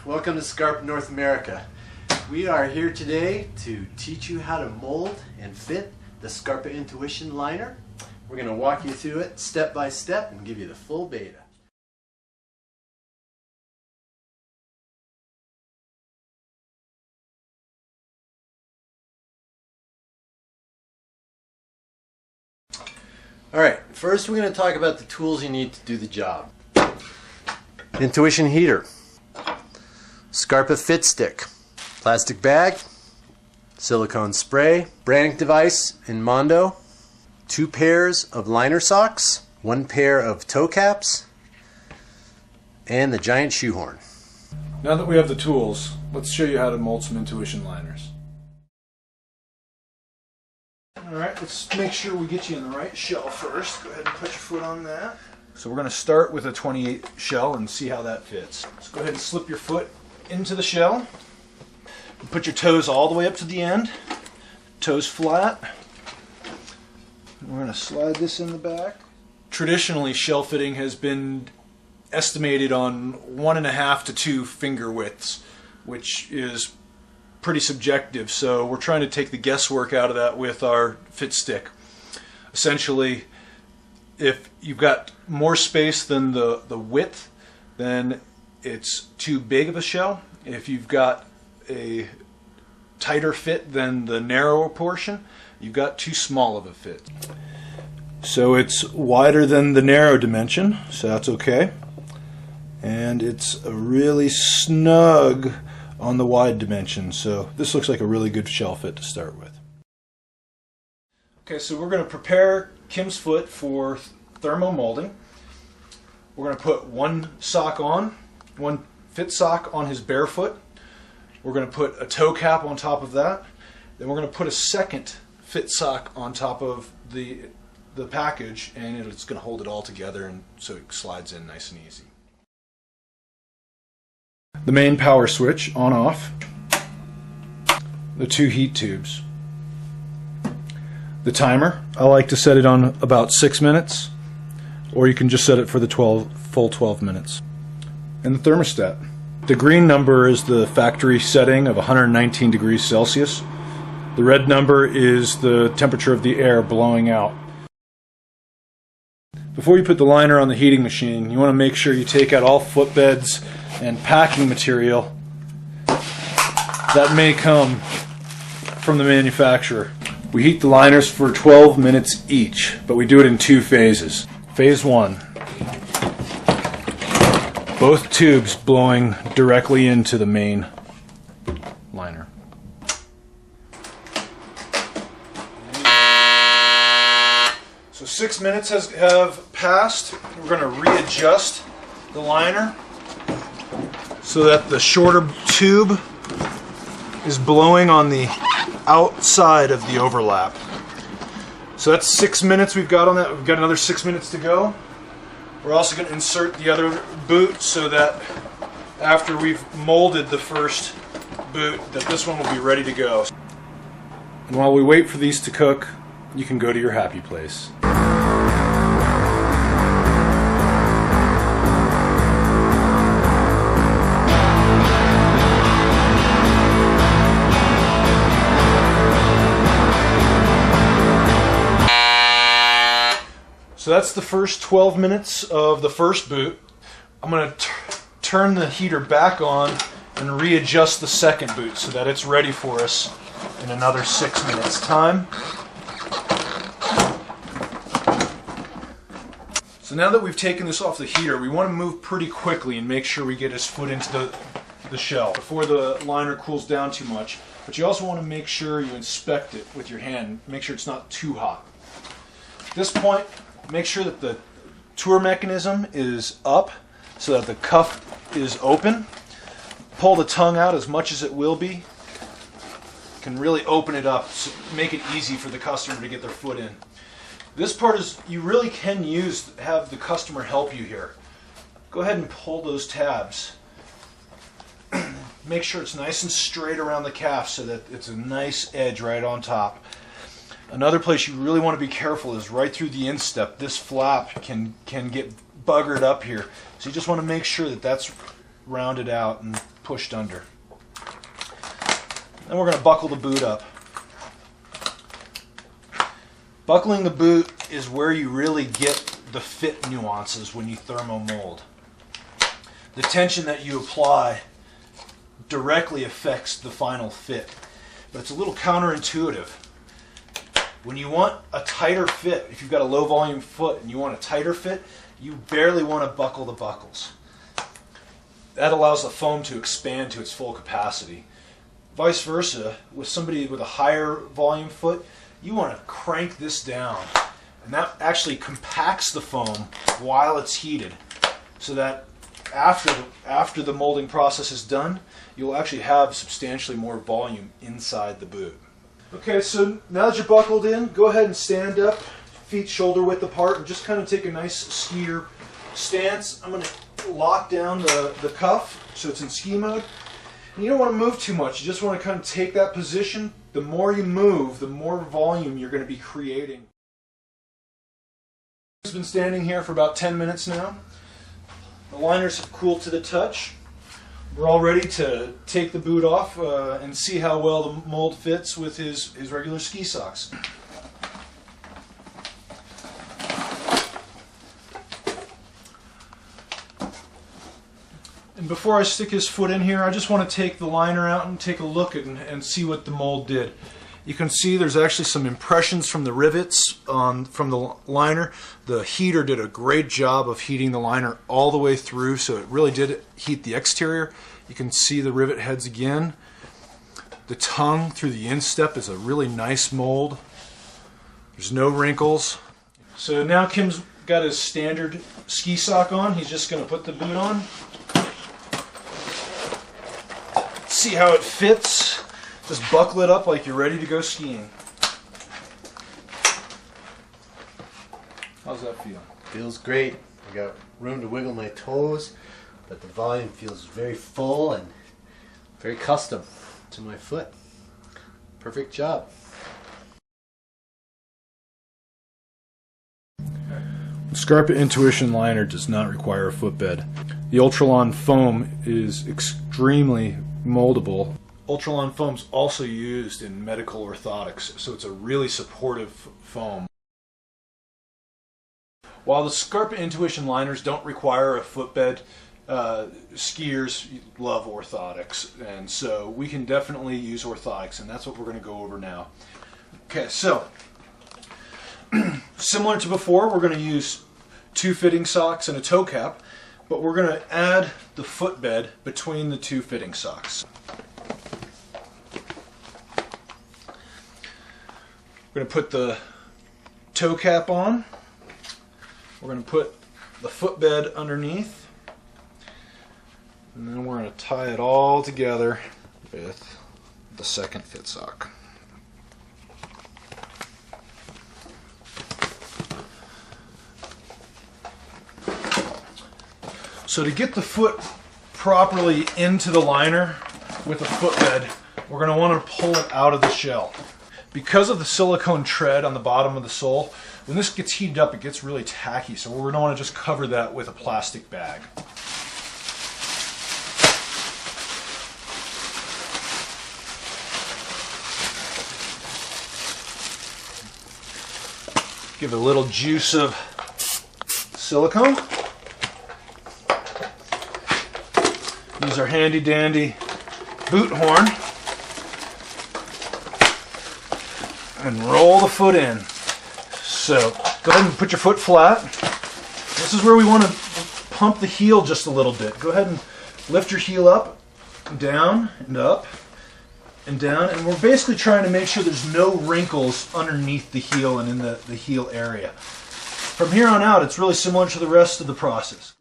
welcome to Scarpa North America. We are here today to teach you how to mold and fit the Scarpa Intuition liner. We're going to walk you through it step by step and give you the full beta. Alright, first we're going to talk about the tools you need to do the job. Intuition heater, Scarpa fit stick, plastic bag, silicone spray, branding device in Mondo, 2 pairs of liner socks, 1 pair of toe caps, and the giant shoehorn. Now that we have the tools, let's show you how to mold some Intuition liners. Alright, let's make sure we get you in the right shell first. Go ahead and put your foot on that. So we're going to start with a 28 shell and see how that fits. So go ahead and slip your foot into the shell. Put your toes all the way up to the end. Toes flat. We're going to slide this in the back. Traditionally, shell fitting has been estimated on 1.5 to 2 finger widths, which is pretty subjective, so we're trying to take the guesswork out of that with our fit stick. Essentially, if you've got more space than the width, then it's too big of a shell. If you've got a tighter fit than the narrower portion, you've got too small of a fit. So it's wider than the narrow dimension, so that's okay. And it's a really snug on the wide dimension, so this looks like a really good shell fit to start with. Okay, so we're going to prepare Kim's foot for thermo molding. We're going to put 1 sock on, 1 fit sock on his bare foot. We're going to put a toe cap on top of that. Then we're going to put a second fit sock on top of the package, and it's going to hold it all together, and so it slides in nice and easy. The main power switch on off, the 2 heat tubes, the timer. I like to set it on about 6 minutes, or you can just set it for the full 12 minutes, and the thermostat. The green number is the factory setting of 119 degrees Celsius. The red number is the temperature of the air blowing out. Before you put the liner on the heating machine, you want to make sure you take out all footbeds and packing material that may come from the manufacturer. We heat the liners for 12 minutes each, but we do it in 2 phases. Phase 1, both tubes blowing directly into the main liner. So 6 minutes have passed. We're going to readjust the liner so that the shorter tube is blowing on the outside of the overlap. So that's 6 minutes we've got on that. We've got another 6 minutes to go. We're also going to insert the other boot so that after we've molded the first boot, that this one will be ready to go. And while we wait for these to cook, you can go to your happy place. So that's the first 12 minutes of the first boot. I'm going to turn the heater back on and readjust the second boot so that it's ready for us in another 6 minutes time. So now that we've taken this off the heater, we want to move pretty quickly and make sure we get his foot into the shell before the liner cools down too much. But you also want to make sure you inspect it with your hand, make sure it's not too hot. At this point, make sure that the tour mechanism is up so that the cuff is open. Pull the tongue out as much as it will be. You can really open it up, so make it easy for the customer to get their foot in. This part is, you really can have the customer help you here. Go ahead and pull those tabs. Make sure it's nice and straight around the calf so that it's a nice edge right on top. Another place you really want to be careful is right through the instep. This flap can get buggered up here. So you just want to make sure that that's rounded out and pushed under. Then we're going to buckle the boot up. Buckling the boot is where you really get the fit nuances when you thermomold. The tension that you apply directly affects the final fit, but it's a little counterintuitive. When you want a tighter fit, if you've got a low volume foot and you want a tighter fit, you barely want to buckle the buckles. That allows the foam to expand to its full capacity. Vice versa, with somebody with a higher volume foot, you want to crank this down, and that actually compacts the foam while it's heated, so that after the molding process is done, you'll actually have substantially more volume inside the boot. Okay, so now that you're buckled in, go ahead and stand up, feet shoulder width apart, and just kind of take a nice skier stance. I'm going to lock down the cuff so it's in ski mode. And you don't want to move too much. You just want to kind of take that position. The more you move, the more volume you're going to be creating. I've been standing here for about 10 minutes now. The liners have cooled to the touch. We're all ready to take the boot off and see how well the mold fits with his regular ski socks. And before I stick his foot in here, I just want to take the liner out and take a look and see what the mold did. You can see there's actually some impressions from the rivets from the liner. The heater did a great job of heating the liner all the way through, so it really did heat the exterior. You can see the rivet heads again. The tongue through the instep is a really nice mold. There's no wrinkles. So now Kim's got his standard ski sock on. He's just going to put the boot on. See how it fits. Just buckle it up like you're ready to go skiing. How's that feel? Feels great. I got room to wiggle my toes, but the volume feels very full and very custom to my foot. Perfect job. The Scarpa Intuition liner does not require a footbed. The Ultralon foam is extremely moldable. Ultralon foam's also used in medical orthotics, so it's a really supportive foam. While the Scarpa Intuition liners don't require a footbed, skiers love orthotics, and so we can definitely use orthotics, and that's what we're going to go over now. Okay, so similar to before, we're going to use 2 fitting socks and a toe cap, but we're going to add the footbed between the 2 fitting socks. We're going to put the toe cap on. We're going to put the footbed underneath. And then we're going to tie it all together with the second fit sock. So to get the foot properly into the liner with a footbed, we're going to want to pull it out of the shell. Because of the silicone tread on the bottom of the sole, when this gets heated up, it gets really tacky, so we're going to want to just cover that with a plastic bag. Give it a little juice of silicone. Use our handy dandy boot horn and roll the foot in. So go ahead and put your foot flat. This is where we want to pump the heel just a little bit. Go ahead and lift your heel up, down and up and down, and we're basically trying to make sure there's no wrinkles underneath the heel and in the heel area. From here on out, it's really similar to the rest of the process.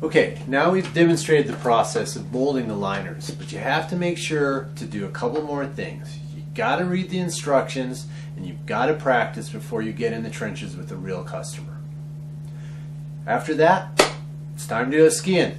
Okay, now we've demonstrated the process of molding the liners, but you have to make sure to do a couple more things. You got to read the instructions, and you've got to practice before you get in the trenches with a real customer. After that, it's time to go skiing.